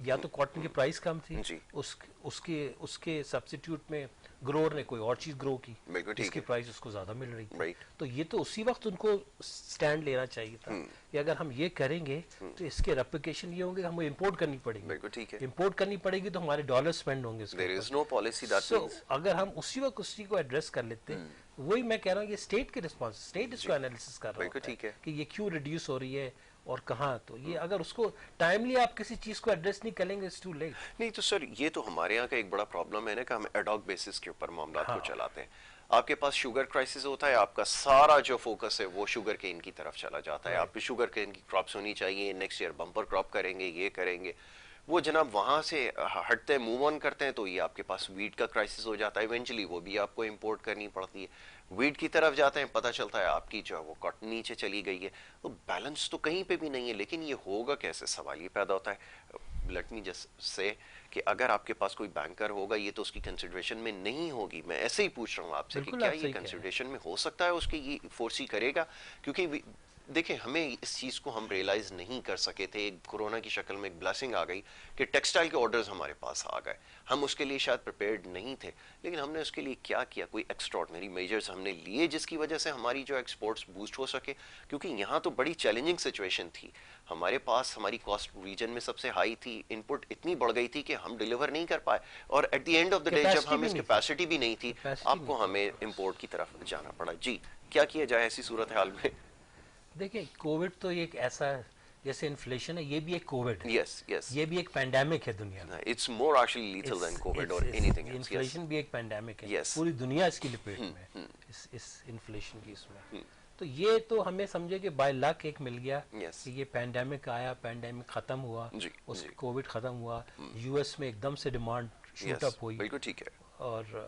یا تو کاٹن کی پرائس کم تھی, اس کے سبسٹیوٹ میں گروور نے کوئی اور چیز گرو کی جس کی پرائس اس کو زیادہ مل رہی تھی. تو یہ تو اسی وقت ان کو سٹینڈ لینا چاہیے تھا کہ اگر ہم یہ کریں گے تو اس کے ریپلیکیشن یہ ہوں گے کہ ہمیں امپورٹ کرنی پڑے گی, امپورٹ کرنی پڑے گی تو ہمارے ڈالر سپینڈ ہوں گے. اگر ہم اسی وقت اسی کو ایڈریس کر لیتے, وہی میں کہہ رہا ہوں یہ اسٹیٹ کے رسپانس, اسٹیٹ اس کو انالیسس کر رہا ہے کہ یہ کیوں ریڈیوس ہو رہی ہے اور کہاں. تو یہ اگر اس کو ٹائملی آپ کسی چیز کو ایڈریس نہیں کریں گے, it's too late. نہیں تو سر یہ تو ہمارے یہاں کا ایک بڑا پرابلم ہے نا کہ ہم ایڈ ہاک بیسس کے اوپر معاملات کو چلاتے ہیں. آپ کے پاس شوگر کرائسس ہوتا ہے, آپ کا سارا جو فوکس ہے وہ شوگر کین کی طرف چلا جاتا ہے. آپ پہ شوگر کین کی کراپس ہونی چاہیے, نیکسٹ ایئر بمپر کراپ کریں گے, یہ کریں گے, وہ جناب وہاں سے ہٹتے ہیں, موو آن کرتے ہیں, تو یہ آپ کے پاس ویٹ کا کرائسس ہو جاتا ہے, ایونچولی وہ بھی آپ کو امپورٹ کرنی پڑتی ہے. ویٹ کی طرف جاتے ہیں, پتہ چلتا ہے آپ کی جو ہے وہ کاٹن نیچے چلی گئی ہے. تو بیلنس تو کہیں پہ بھی نہیں ہے, لیکن یہ ہوگا کیسے؟ سوال یہ پیدا ہوتا ہے. لیٹ می جسٹ سے کہ اگر آپ کے پاس کوئی بینکر ہوگا, یہ تو اس کی کنسیڈریشن میں نہیں ہوگی. میں ایسے ہی پوچھ رہا ہوں آپ سے کہ کیا یہ کنسیڈریشن میں ہو سکتا ہے اس کی, یہ فورسی کرے گا؟ کیونکہ دیکھیں ہمیں اس چیز کو ہم ریئلائز نہیں کر سکے تھے. کورونا کی شکل میں ایک بلیسنگ آ گئی کہ ٹیکسٹائل کے آرڈرز ہمارے پاس آ گئے. ہم اس کے لیے شاید پریپیئرڈ نہیں تھے, لیکن ہم نے اس کے لیے کیا کوئی ایکسٹراڈنری میجرز ہم نے لیے جس کی وجہ سے ہماری جو ایکسپورٹس بوسٹ ہو سکے. کیونکہ یہاں تو بڑی چیلنجنگ سچویشن تھی. ہمارے پاس ہماری کاسٹ ریجن میں سب سے ہائی تھی, ان پٹ اتنی بڑھ گئی تھی کہ ہم ڈیلیور نہیں کر پائے, اور at the end of the day جب ہم اس کیپیسٹی بھی نہیں تھی آپ کو ہمیں امپورٹ کی طرف جانا پڑا. جی کیا کیا جائے ایسی صورتحال میں؟ دیکھیں کووڈ تو ایک ایسا جیسے انفلیشن ہے, یہ بھی ایک کووڈ ہے, یس یس, یہ بھی ایک پینڈیمک ہے دنیا میں. It's more actually lethal than COVID اور اینی تھنگ ایلس. انفلیشن بھی ایک پینڈیمک ہے, پوری دنیا اس کی لپیٹ میں ہے اس انفلیشن کی اس میں. تو یہ تو ہمیں سمجھے کہ بائی لک ایک مل گیا کہ یہ پینڈیمک آیا, پینڈیمک ختم ہوا, اس کووڈ ختم ہوا, یو ایس میں ایک دم سے ڈیمانڈ شوٹ اپ ہوئی, بالکل ٹھیک ہے, اور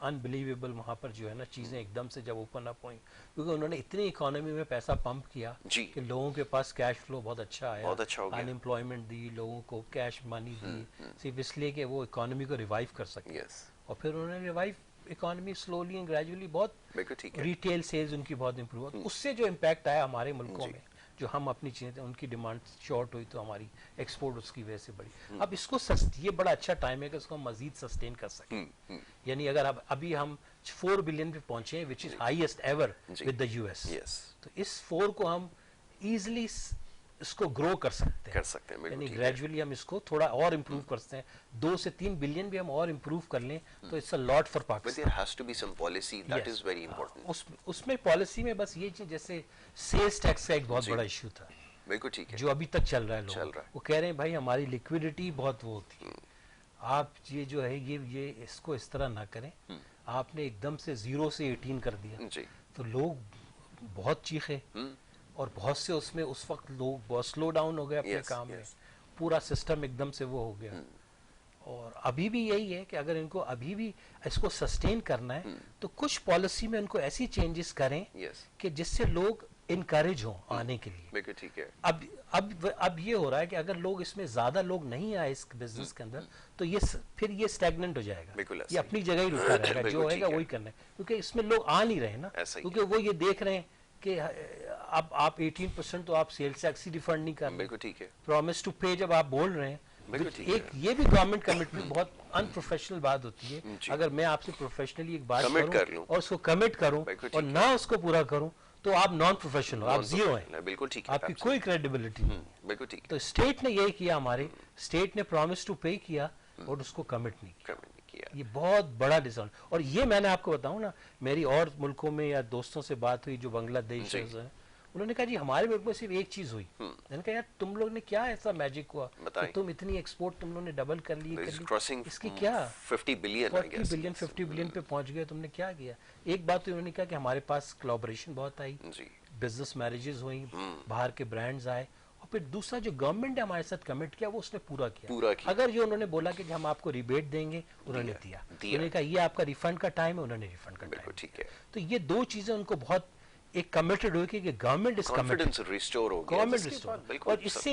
انبلیویبل وہاں پر جو ہے نا چیزیں ایک دم سے جب اوپن اپ ہوئیں, کیونکہ انہوں نے اتنی اکانومی میں پیسہ پمپ کیا کہ لوگوں کے پاس کیش فلو بہت اچھا آیا, ان امپلائمنٹ دی, لوگوں کو کیش منی دی, صرف اس لیے کہ وہ اکانومی کو ریوائیو کر سکے. اور پھر انہوں نے revive economy slowly and gradually, بہت ریٹیل سیلز ان کی بہت امپروو ہوئی. اس سے جو امپیکٹ آیا ہمارے ملکوں میں, جو ہم اپنی چیزیں ان کی ڈیمانڈ شارٹ ہوئی تو ہماری ایکسپورٹ اس کی وجہ سے بڑھی. اب اس کو یہ بڑا اچھا ٹائم ہے کہ اس کو مزید سسٹین کر سکیں. یعنی اگر ابھی ہم 4 بلین پہ پہنچے ہیں which is highest ever with the U S, تو اس 4 کو ہم ایزلی اس کو گرو کر سکتے ہیں, یعنی گریجولی ہم اس کو تھوڑا اور امپروو کر سکتے ہیں. 2 سے 3 بلین بھی ہم اور امپروو کر لیں تو it's a lot for Pakistan. اس میں پالیسی میں بس یہ چیز, جیسے سیلز ٹیکس کا ایک بہت بڑا ایشو تھا جو ابھی تک چل رہا ہے. لوگ وہ کہہ رہے ہیں بھائی ہماری لیکویڈیٹی بہت وہ ہوتی ہے, آپ یہ جو ہے یہ اس کو اس طرح نہ کریں. آپ نے ایک دم سے 0 سے 18 کر دیا تو لوگ بہت چیخے, اور بہت سے اس میں اس وقت لوگ بہت سلو ڈاؤن ہو گئے اپنے کام میں, پورا سسٹم ایک دم سے وہ ہو گیا. اور ابھی بھی یہی ہے کہ اگر ان کو ابھی بھی اس کو سسٹین کرنا ہے تو کچھ پالیسی میں ان کو ایسی چینجز کریں کہ جس سے لوگ انکریج ہوں آنے کے لیے. اب یہ ہو رہا ہے کہ اگر لوگ اس میں زیادہ لوگ نہیں آئے اس بزنس کے اندر تو پھر یہ اسٹیگننٹ ہو جائے گا, یہ اپنی جگہ ہی رکا رہے گا, جو ہوئے گا وہی کرنا ہے, کیونکہ اس میں لوگ آ نہیں رہے نا, کیونکہ وہ یہ دیکھ رہے ہیں کہ اب آپ 18% تو آپ سیلز ٹیکس ہی ریفنڈ نہیں کر رہے, پرومس ٹو پے جب آپ بول رہے ہیں. ایک یہ بھی گورنمنٹ کمٹمنٹ بہت ان پروفیشنل بات ہوتی ہے. اگر میں آپ سے پروفیشنلی ایک بات کروں اور اس کو کمٹ کروں اور نہ اس کو پورا کروں تو آپ نان پروفیشنل, آپ زیرو ہیں, آپ کی کوئی کریڈیبلٹی نہیں. تو اسٹیٹ نے یہی کیا, ہمارے اسٹیٹ نے پرومس ٹو پے کیا اور اس کو کمٹ نہیں کیا. یہ بہت بڑا ڈیزائن. اور یہ میں نے آپ کو بتاؤں نا, میری اور ملکوں میں یا دوستوں سے بات ہوئی جو بنگلہ دیش ہیں, انہوں نے کہا جی ہمارے ملک میں صرف ایک چیز ہوئی. میں نے کہا یار تم لوگ نے کیا ایسا میجک ہوا کہ تم اتنی ایکسپورٹ تم لوگ نے ڈبل کر لی, اس کی کیا 50 بلین پہ پہنچ گئے, تم نے کیا کیا؟ ایک بات تو انہوں نے کہا کہ ہمارے پاس کولابریشن بہت آئی, بزنس میرجز ہوئی, باہر کے برانڈز آئے, اور پھر دوسرا جو گورنمنٹ نے ہمارے ساتھ کمٹ کیا وہ اس نے پورا کیا. اگر جو انہوں نے بولا کہ ہم آپ کو ریبیٹ دیں گے, انہوں نے دیا. انہوں نے کہا یہ آپ کا ریفنڈ کا ٹائم ہے, انہوں نے ریفنڈ کا ٹائم. تو یہ 2 چیزیں ان کو بہت ایک کمیٹڈ ہوئی کہ گورنمنٹ اس کانفیڈنس ریسٹور ہو گیا, اور اس سے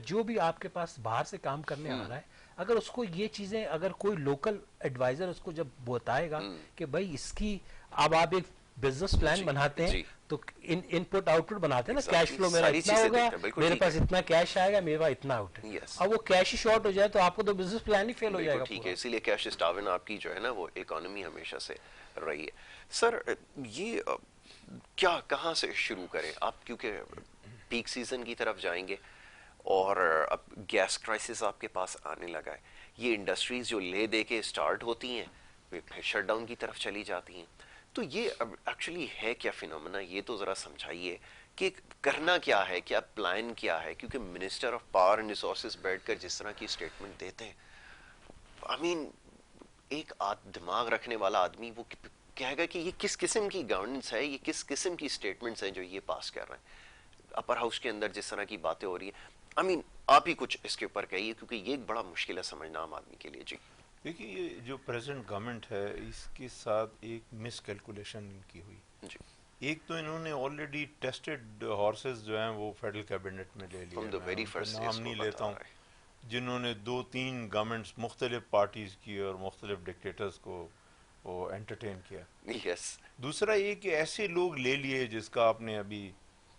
جو بھی آپ کے پاس باہر سے کام کرنے آ رہا ہے, اگر اس کو یہ چیزیں, اگر کوئی لوکل ایڈوائزر اس کو جب بتائے گا کہ بھائی اس کی اب آپ ایک بزنس پلان بناتے ہیں تو ان پٹ آؤٹ پٹ بناتے ہیں نا, کیش فلو میرا اتنا ہوگا, میرے پاس اتنا کیش آئے گا, میرے پاس اتنا آؤٹ ہے. اب وہ کیش ہی شارٹ ہو جائے تو آپ کو تو بزنس پلان ہی فیل ہو جائے گا. ٹھیک ہے, اسی لیے کیش اسٹاون آپ کی جو ہے نا وہ اکانومی ہمیشہ سے رہی ہے. سر یہ کیا کہاں سے شروع کریں آپ, کیونکہ پیک سیزن کی طرف جائیں گے اور اب گیس کرائسس آپ کے پاس آنے لگا ہے. یہ انڈسٹریز جو لے دے کے اسٹارٹ ہوتی ہیں پھر شٹ ڈاؤن کی طرف چلی جاتی ہیں, تو یہ ایکچولی ہے کیا فینومینا, یہ تو ذرا سمجھائیے کہ کرنا کیا ہے, کیا پلان کیا ہے, کیونکہ minister of power and resources بیٹھ کر جس طرح کی اسٹیٹمنٹ دیتے ہیں, آئی مین ایک دماغ رکھنے والا آدمی وہ کہے گا کہ یہ کس قسم کی گورننس ہے, یہ کس قسم کی اسٹیٹمنٹس ہیں جو یہ پاس کر رہے ہیں اپر ہاؤس کے اندر جس طرح کی باتیں ہو رہی ہیں. آئی مین آپ ہی کچھ اس کے اوپر کہیے, کیونکہ یہ ایک بڑا مشکل ہے سمجھنا عام آدمی کے لیے. جی دیکھیے, یہ جو پریزنٹ گورنمنٹ ہے اس کے ساتھ ایک مس کیلکولیشن ان کی ہوئی. جی ایک تو انہوں نے آلریڈی ٹیسٹڈ ہارسز جو ہیں وہ فیڈرل کیبنٹ میں لے لیا, نام نہیں لیتا ہوں, جنہوں نے 2-3 گورنمنٹس مختلف پارٹیز کی اور مختلف ڈکٹیٹرز کو وہ انٹرٹین کیا. دوسرا یہ کہ ایسے لوگ لے لیے جس کا آپ نے ابھی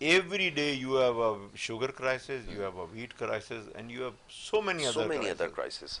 every day you have a sugar crisis, you have a wheat crisis, and you have so many other crises.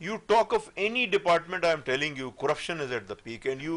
You talk of any department, I am telling you, corruption is at the peak, and you,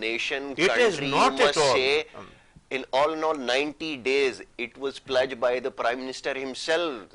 nation. It is not at all. In all 90 days, it was pledged by the Prime Minister himself.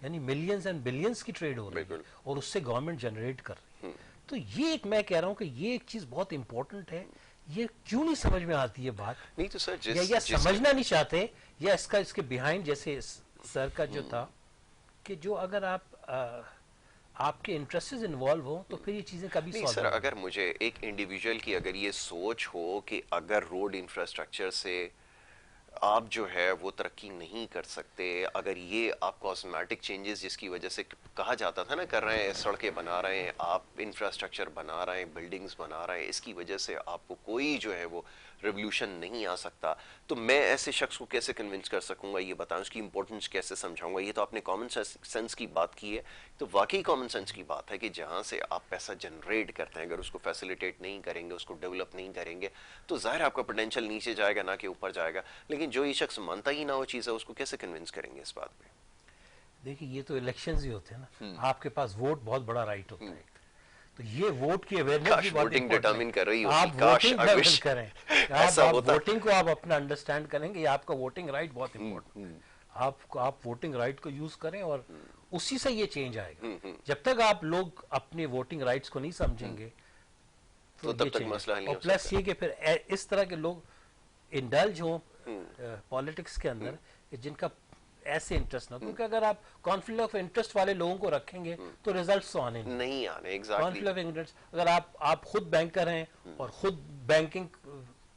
یعنی millions and billions کی trade ہو رہی ہے اور اس سے government generate کر رہی ہے. تو یہ ایک میں کہہ رہا ہوں کہ یہ ایک چیز بہت امپورٹنٹ ہے. یہ کیوں نہیں سمجھ میں آتی ہے بات, نہیں تو سر یا سمجھنا نہیں چاہتے, یا اس کے بیہائنڈ جیسے سر کا جو تھا کہ جو اگر آپ کے انٹرسٹز انوالو ہوں تو پھر یہ چیزیں کبھی نہیں سر. اگر مجھے ایک انڈیویجول کی اگر یہ سوچ ہو کہ اگر روڈ انفراسٹرکچر سے آپ جو ہے وہ ترقی نہیں کر سکتے, اگر یہ آپ کاسمیٹک چینجز جس کی وجہ سے کہا جاتا تھا نا کر رہے ہیں, سڑکیں بنا رہے ہیں, آپ انفراسٹرکچر بنا رہے ہیں, بلڈنگز بنا رہے ہیں, اس کی وجہ سے آپ کو کوئی جو ہے وہ ریولیوشن نہیں آ سکتا, تو میں ایسے شخص کو کیسے کنونس کر سکوں گا, یہ بتاؤں اس کی امپورٹنس کیسے سمجھاؤں گا. یہ تو آپ نے کامن سینس کی بات کی ہے, تو واقعی کامن سینس کی بات ہے کہ جہاں سے آپ پیسہ جنریٹ کرتے ہیں اگر اس کو فیسیلیٹیٹ نہیں کریں گے, اس کو ڈیولپ نہیں کریں گے, تو ظاہر آپ کا پوٹینشیل نیچے جائے گا نہ کہ اوپر جائے گا. لیکن جو یہ شخص مانتا ہی نہ ہو چیز ہے, اس کو کیسے کنونس کریں گے اس بات پہ. دیکھیں یہ تو الیکشنز ہی ہوتے ہیں نا, آپ کے پاس ووٹ بہت بڑا رائٹ ہوتا ہے, تو یہ ووٹ کی اویئرنس بھی بہت امپورٹنٹ ہے. آپ ووٹنگ ڈیٹرمن کریں, آپ ووٹنگ کو آپ اپنا انڈرسٹینڈ کریں گے, یہ آپ کا ووٹنگ رائٹ بہت امپورٹنٹ ہے. آپ ووٹنگ رائٹ کو یوز کریں اور اسی سے یہ چینج آئے گا. جب تک آپ لوگ اپنے ووٹنگ رائٹس کو نہیں سمجھیں گے تو تب تک مسئلہ نہیں ہو سکتا. اور پلس یہ کہ پھر اس طرح کے لوگ انڈلج ہوں پالیٹکس کے اندر جن کا ایسے انٹرسٹ نہ, کیونکہ اگر آپ کانفلکٹ آف انٹرسٹ والے لوگوں کو رکھیں گے تو ریزلٹس تو آنے نہیں آنے. کانفلکٹ آف انٹرسٹ, اگر آپ خود بینکر ہیں اور خود بینکنگ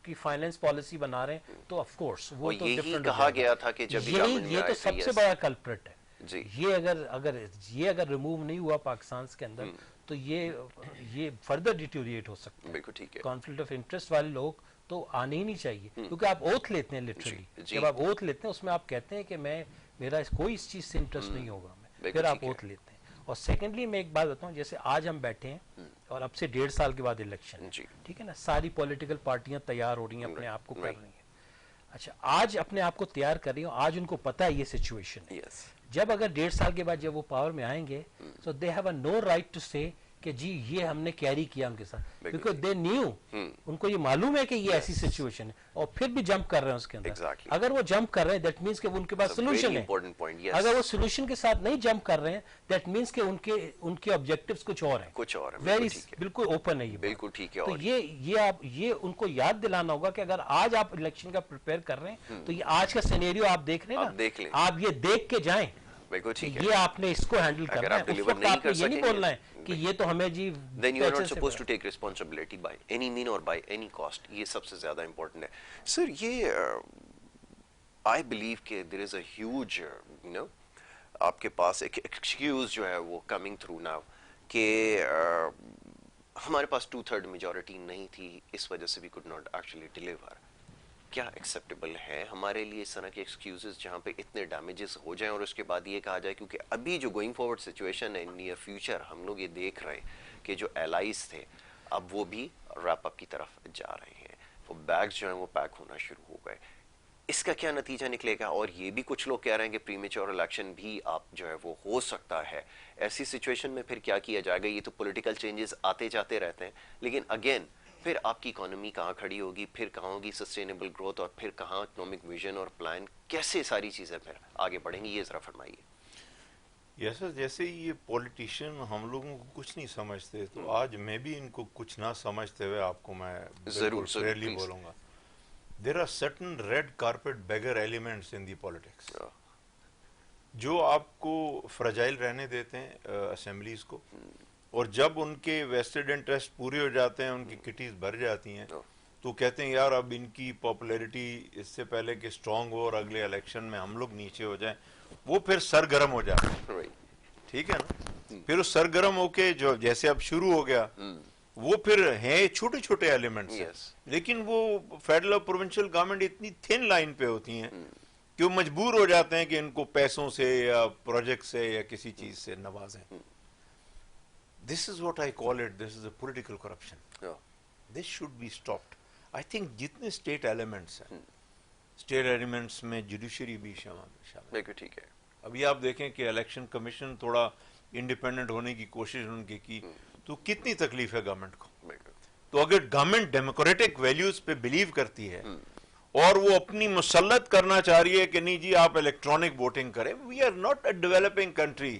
کی فائنینس پالیسی بنا رہے ہیں تو آف کورس وہ تو ڈفرنٹ کہا گیا تھا کہ جب یہ تو سب سے بڑا کلپریٹ ہے. یہ اگر ریموو نہیں ہوا پاکستان کے اندر تو یہ فردر ڈیٹیوریٹ ہو سکتا ہے. بالکل ٹھیک ہے. کانفلکٹ آف انٹرسٹ والے لوگ تو آنے ہی نہیں چاہیے, کیونکہ آپ اوتھ لیتے ہیں لٹرلی. جب آپ اوتھ لیتے ہیں اس میں آپ کہتے ہیں کہ میرا کوئی اس چیز سے انٹرسٹ نہیں ہوگا, پھر آپ اوتھ لیتے ہیں. اور سیکنڈلی میں ایک بات بتاؤں, جیسے آج ہم بیٹھے ہیں اور اب سے 1.5 سال کے بعد الیکشن, ٹھیک ہے نا, ساری پولیٹیکل پارٹیاں تیار ہو رہی ہیں, اپنے آپ کو کر رہی ہیں. اچھا آج اپنے آپ کو تیار کر رہی ہیں, آج ان کو پتہ ہے یہ سچویشن ہے. جب اگر 1.5 سال کے بعد جب وہ پاور میں آئیں گے so they have a no right to say کہ جی یہ ہم نے کیری کیا ان کے ساتھ, کیونکہ they knew, ان کو یہ معلوم ہے کہ یہ ایسی سچویشن ہے, اور پھر بھی جمپ کر رہے ہیں اس کے اندر. اگر وہ جمپ کر رہے ہیں دیٹ مینس کہ ان کے پاس سولوشن ہے. اگر وہ سولوشن کے ساتھ نہیں جمپ کر رہے ہیں دیٹ مینس کہ ان کے آبجیکٹیوز کچھ اور ہیں. ویری بالکل اوپن ہے یہ. بالکل ٹھیک ہے. تو یہ ان کو یاد دلانا ہوگا کہ اگر آج آپ الیکشن کا پریپیئر کر رہے ہیں تو یہ آج کا سینیریو آپ دیکھ رہے ہیں نا, آپ یہ دیکھ کے جائیں یہ آپ نے اس کو ہینڈل کرنا ہے. اس وقت آپ کو یہ نہیں بولنا ہے کہ یہ تو ہمیں جی then you are not supposed to take responsibility by any mean or by any cost. یہ سب سے زیادہ امپورٹنٹ ہے. سر یہ I believe کہ there is a huge آپ کے پاس ایک ایکسکیوز جو ہے وہ coming through now کہ ہمارے پاس 2/3 میجورٹی نہیں تھی, اس وجہ سے we could not actually deliver. کیا ایکسیپٹیبل ہے ہمارے لیے اس طرح کے ایکسکیوزز جہاں پہ اتنے ڈیمیجز ہو جائیں اور اس کے بعد یہ کہا جائے, کیونکہ ابھی جو گوئنگ فارورڈ سچویشن ہے نیئر فیوچر ہم لوگ یہ دیکھ رہے ہیں کہ جو ایلائز تھے اب وہ بھی ریپ اپ کی طرف جا رہے ہیں, وہ بیگز جو ہیں وہ پیک ہونا شروع ہو گئے. اس کا کیا نتیجہ نکلے گا؟ اور یہ بھی کچھ لوگ کہہ رہے ہیں کہ پریمیچور الیکشن بھی آپ جو ہے وہ ہو سکتا ہے. ایسی سچویشن میں پھر کیا کیا جائے گا؟ یہ تو پولیٹیکل چینجز آتے جاتے رہتے ہیں, لیکن اگین پھر آپ کی اکانومی کہاں کھڑی ہوگی, پھر کہاں ہوگی سسٹینیبل گروتھ, اور پھر کہاں اکنامک ویژن اور پلان, کیسے ساری چیزیں پھر آگے بڑھیں گی, یہ ذرا فرمائیے. یس سر, جیسے یہ پولیٹیشین ہم لوگوں کو کچھ نہیں سمجھتے, تو آج میں بھی ان کو کچھ نہ سمجھتے ہوئے آپ کو میں ضرور کلیئرلی بولوں گا. There are certain red carpet bagger elements in the politics جو آپ کو فراجائل رہنے دیتے ہیں اسمبلیز کو, اور جب ان کے ویسٹڈ انٹرسٹ پورے ہو جاتے ہیں, ان کی کٹیز بھر جاتی ہیں, تو کہتے ہیں یار اب ان کی پاپولیرٹی اس سے پہلے کہ اسٹرانگ ہو اور اگلے الیکشن میں ہم لوگ نیچے ہو جائیں, وہ پھر سرگرم ہو جاتے ہیں. ٹھیک ہے نا, پھر اس سرگرم ہو کے جو جیسے اب شروع ہو گیا وہ پھر ہیں چھوٹے چھوٹے ایلیمنٹس, لیکن وہ فیڈرل اور پروونشل گورنمنٹ اتنی تھن لائن پہ ہوتی ہیں کہ وہ مجبور ہو جاتے ہیں کہ ان کو پیسوں سے یا پروجیکٹ سے یا کسی چیز سے نوازیں. This is what I call it. This is a political corruption. This should be stopped. I think جتنے state elements ہیں, state elements میں جوڈیشری بھی شامل ہے. ٹھیک ہے. ابھی آپ دیکھیں کہ الیکشن کمیشن تھوڑا انڈیپینڈنٹ ہونے کی کوشش ان کی تو کتنی تکلیف ہے گورنمنٹ کو. تو اگر گورنمنٹ ڈیموکریٹک ویلیوز پہ بلیو کرتی ہے اور وہ اپنی مسلط کرنا چاہ رہی ہے کہ نہیں جی آپ الیکٹرانک ووٹنگ کریں. We are not a developing country.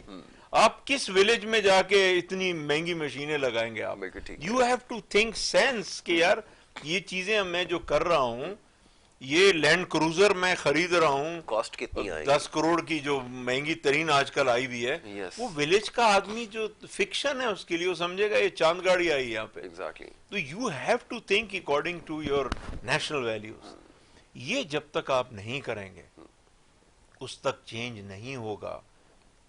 آپ کس ولیج میں جا کے اتنی مہنگی مشینیں لگائیں گے آپ؟ You have to think sense کہ یار یہ چیزیں میں جو کر رہا ہوں, یہ لینڈ کروزر میں خرید رہا ہوں, کاسٹ کتنی آئی 10 کروڑ کی جو مہنگی ترین آج کل آئی بھی ہے, وہ ولیج کا آدمی جو فکشن ہے اس کے لیے وہ سمجھے گا یہ چاند گاڑی آئی یہاں پہ. تو you have to think according to your national values. یہ جب تک آپ نہیں کریں گے اس تک چینج نہیں ہوگا.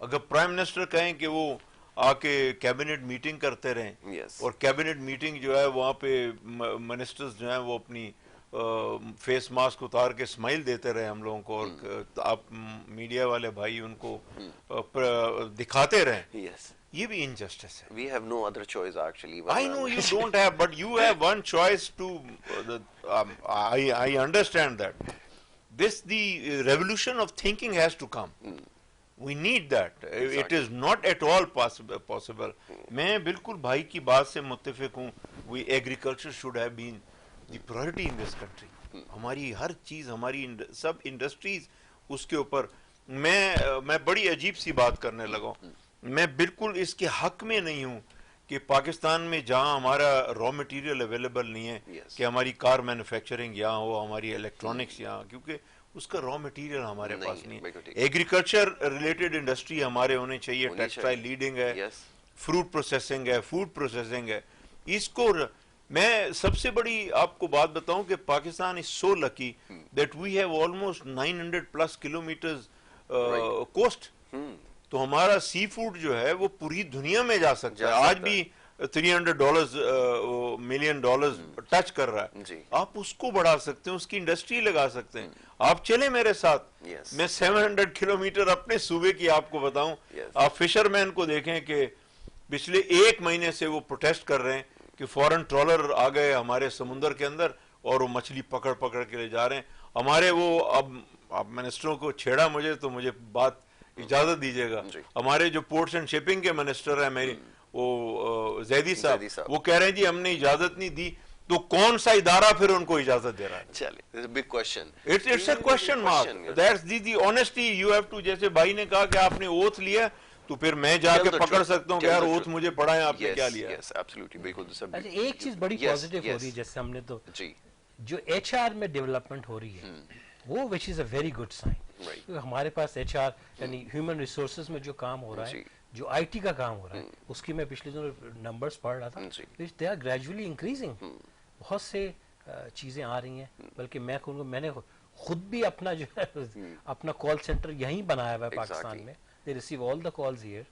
اگر پرائم منسٹر کہیں کہ وہ آ کے کیبنٹ میٹنگ کرتے رہیں اور کیبنٹ میٹنگ جو ہے وہاں پہ منسٹرز جو ہیں وہ اپنی فیس ماسک اتار کے اسمائل دیتے رہے ہم لوگوں کو, اور آپ میڈیا والے بھائی ان کو دکھاتے رہیں, یہ بھی انجسٹس ہے. We have no other choice actually. I know you don't have, but you have one choice to, I understand that. The revolution of thinking has to come. We need that. Exactly. It is not at all possible. میں بالکل بھائی کی بات سے متفق ہوں. Agriculture should have been the priority in this country. ہماری ہر چیز, ہماری سب انڈسٹریز اس کے اوپر. میں بڑی عجیب سی بات کرنے لگا ہوں. میں بالکل اس کے حق میں نہیں ہوں کہ پاکستان میں جہاں ہمارا را مٹیریل اویلیبل نہیں ہے کہ ہماری کار مینوفیکچرنگ یہاں ہو, ہماری الیکٹرانکس یہاں, کیونکہ اس کا را مٹیریل ہمارے پاس نہیں ہے. ایگریکلچر ریلیٹڈ انڈسٹری ہمارے ہونے چاہیے. ٹیکسٹائل لیڈنگ ہے, فروٹ پروسیسنگ ہے, فوڈ پروسیسنگ ہے. اس کو میں سب سے بڑی آپ کو بات بتاؤں کہ Pakistan is so lucky that we have almost 900+ kilometres coast. تو ہمارا سی فوڈ جو ہے وہ پوری دنیا میں جا سکتا ہے. آج بھی $300 ملین ٹچ کر رہا ہے. آپ اس کو بڑھا سکتے ہیں, اس کی انڈسٹری لگا سکتے ہیں. آپ چلیں میرے ساتھ, میں 700 کلومیٹر اپنے صوبے کی آپ کو بتاؤں. آپ فشر مین کو دیکھیں کہ پچھلے 1 مہینے سے وہ پروٹیسٹ کر رہے ہیں کہ فورن ٹرالر آ گئے ہمارے سمندر کے اندر اور وہ مچھلی پکڑ کے لے جا رہے ہیں. ہمارے وہ اب منسٹروں کو چھیڑا مجھے تو مجھے بات اجازت دیجیے گا. ہمارے جو پورٹس اینڈ شپنگ کے منسٹر ہیں میری, وہ زیدی صاحب, وہ کہہ رہے ہیں جی ہم نے اجازت نہیں دی. تو کون سا ادارہ پھر ان کو اجازت دے رہا ہے؟ چلے big question, it's a question mark. That's the honesty you have to. جیسے بھائی نے کہا کہ آپ نے اوتھ لیا تو پھر میں جا کے پکڑ سکتا ہوں کہ یار اوتھ مجھے پڑھا ہے, آپ نے کیا لیا. ایک چیز بڑی پازیٹیو ہو رہی ہے جیسے ہم نے تو جو ایچ آر میں ڈیولپمنٹ ہو رہی ہے وہ وچ از اے ویری گڈ سائن. ہمارے پاس ایچ آر یعنی ہیومن ریسورسز میں جو کام ہو رہا ہے, جو آئی ٹی کا کام ہو رہا ہے, اس کی میں پچھلے دنوں نمبرز پڑھ رہا تھا. They are gradually increasing. بہت سے چیزیں آ رہی ہیں. بلکہ میں کہوں گا میں نے خود بھی اپنا جو ہے اپنا کال سینٹر یہیں بنایا ہوا ہے پاکستان میں. They receive all the calls here.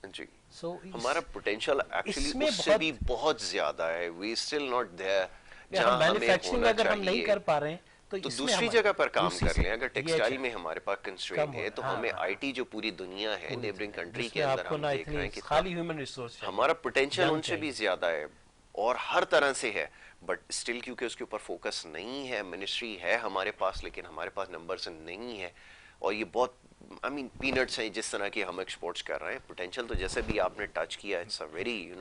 So ہمارا پوٹینشیل ایکچولی اس سے بھی بہت زیادہ ہے. We still not there. جہاں مینوفیکچرنگ اگر ہم نہیں کر پا رہے ہیں تو دوسری جگہ پر کام کر لیں. اگر ٹیکسٹائل میں ہمارے پاس کنسٹرینٹ ہے تو ہمیں آئی ٹی جو پوری دنیا ہے نیبرنگ کنٹری کے اندر ہم دیکھ رہے ہیں کہ خالی ہیومن ریسورس ہمارا پوٹینشیل ان سے بھی زیادہ ہے اور ہر طرح سے ہے. بٹ اسٹل کیونکہ اس کے اوپر فوکس نہیں ہے. منسٹری ہے ہمارے پاس لیکن ہمارے پاس نمبرز نہیں ہے. اور یہ بہت آئی مین پینٹس ہیں جس طرح کی ہم ایکسپورٹس کر رہے ہیں. پوٹینشیل تو جیسے بھی آپ نے ٹچ کیا, it's a very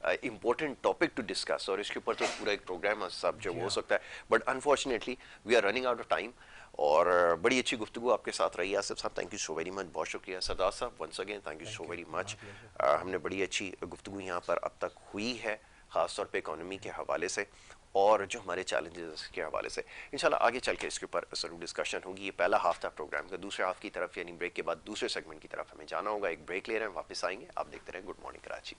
important topic to discuss, اور اس کے اوپر تو پورا ایک پروگرام سب جو ہو سکتا ہے. But unfortunately we are running out of time. اور بڑی اچھی گفتگو آپ کے ساتھ رہی ہے آصف صاحب. Thank you so very much. بہت شکریہ. سردار صاحب once again thank you so very much. ہم نے بڑی اچھی گفتگو یہاں پر اب تک ہوئی ہے, خاص طور پہ اکانومی کے حوالے سے اور جو ہمارے چیلنجز کے حوالے سے. انشاءاللہ آگے چل کے اس کے اوپر ضرور ڈسکشن ہوگی. یہ پہلا ہاف تھا پروگرام کا. دوسرے ہاف کی طرف یعنی بریک کے بعد دوسرے سیگمنٹ کی طرف ہمیں جانا ہوگا. ایک بریک لے رہے ہیں, واپس آئیں گے. آپ دیکھتے رہیں گڈ مارننگ کراچی.